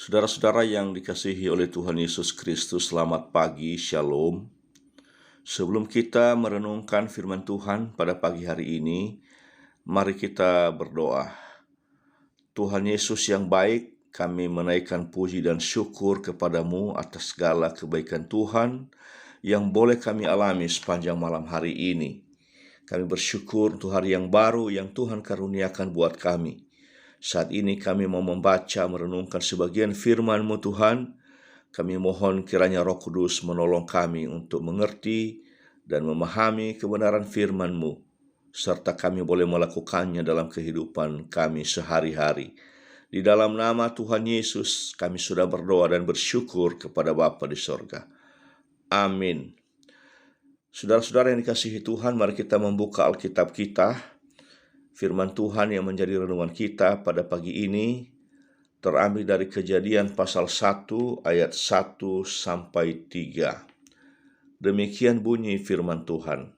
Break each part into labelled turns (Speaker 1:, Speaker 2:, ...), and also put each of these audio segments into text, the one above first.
Speaker 1: Saudara-saudara yang dikasihi oleh Tuhan Yesus Kristus, selamat pagi, Shalom. Sebelum kita merenungkan firman Tuhan pada pagi hari ini, mari kita berdoa. Tuhan Yesus yang baik, kami menaikkan puji dan syukur kepadamu atas segala kebaikan Tuhan yang boleh kami alami sepanjang malam hari ini. Kami bersyukur untuk hari yang baru yang Tuhan karuniakan buat kami. Saat ini kami mau membaca, merenungkan sebagian firman-Mu Tuhan. Kami mohon kiranya Roh Kudus menolong kami untuk mengerti dan memahami kebenaran firman-Mu, serta kami boleh melakukannya dalam kehidupan kami sehari-hari. Di dalam nama Tuhan Yesus, kami sudah berdoa dan bersyukur kepada Bapa di sorga. Amin. Saudara-saudara yang dikasihi Tuhan, mari kita membuka Alkitab kita. Firman Tuhan yang menjadi renungan kita pada pagi ini terambil dari Kejadian pasal 1 ayat 1 sampai 3. Demikian bunyi firman Tuhan.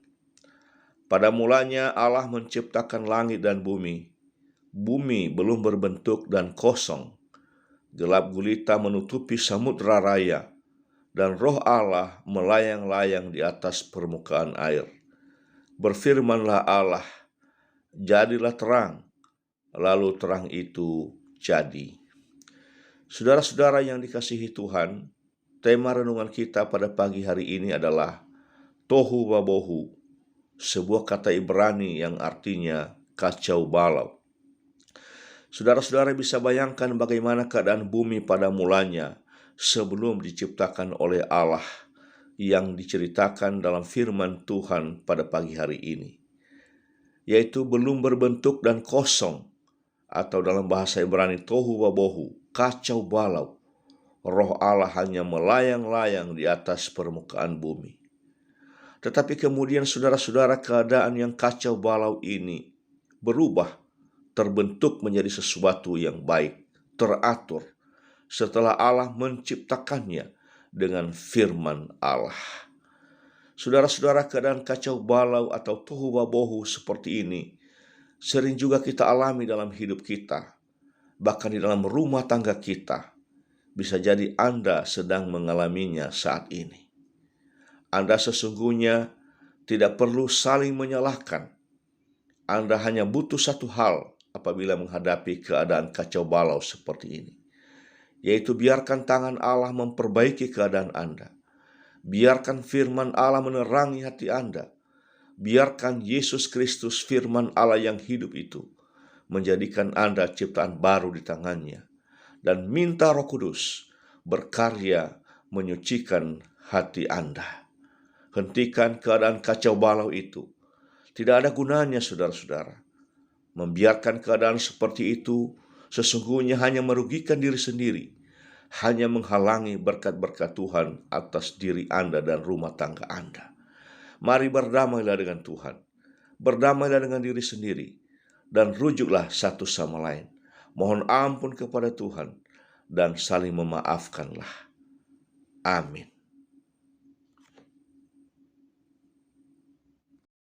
Speaker 1: Pada mulanya Allah menciptakan langit dan bumi. Bumi belum berbentuk dan kosong. Gelap gulita menutupi samudra raya, dan roh Allah melayang-layang di atas permukaan air. Berfirmanlah Allah, jadilah terang, lalu terang itu jadi. Saudara-saudara yang dikasihi Tuhan, tema renungan kita pada pagi hari ini adalah tohu wabohu, sebuah kata Ibrani yang artinya kacau balau. Saudara-saudara bisa bayangkan bagaimana keadaan bumi pada mulanya sebelum diciptakan oleh Allah yang diceritakan dalam firman Tuhan pada pagi hari ini, yaitu belum berbentuk dan kosong, atau dalam bahasa Ibrani tohu wabohu, kacau balau. Roh Allah hanya melayang-layang di atas permukaan bumi. Tetapi kemudian saudara-saudara, keadaan yang kacau balau ini berubah, terbentuk menjadi sesuatu yang baik, teratur, setelah Allah menciptakannya dengan firman Allah. Saudara-saudara, keadaan kacau balau atau tohu wabohu seperti ini sering juga kita alami dalam hidup kita, bahkan di dalam rumah tangga kita. Bisa jadi Anda sedang mengalaminya saat ini. Anda sesungguhnya tidak perlu saling menyalahkan. Anda hanya butuh satu hal apabila menghadapi keadaan kacau balau seperti ini, yaitu biarkan tangan Allah memperbaiki keadaan Anda. Biarkan firman Allah menerangi hati Anda. Biarkan Yesus Kristus, firman Allah yang hidup itu, menjadikan Anda ciptaan baru di tangannya. Dan minta Roh Kudus berkarya menyucikan hati Anda. Hentikan keadaan kacau balau itu. Tidak ada gunanya, saudara-saudara. Membiarkan keadaan seperti itu sesungguhnya hanya merugikan diri sendiri, hanya menghalangi berkat-berkat Tuhan atas diri Anda dan rumah tangga Anda. Mari berdamailah dengan Tuhan, berdamailah dengan diri sendiri, dan rujuklah satu sama lain. Mohon ampun kepada Tuhan, dan saling memaafkanlah. Amin.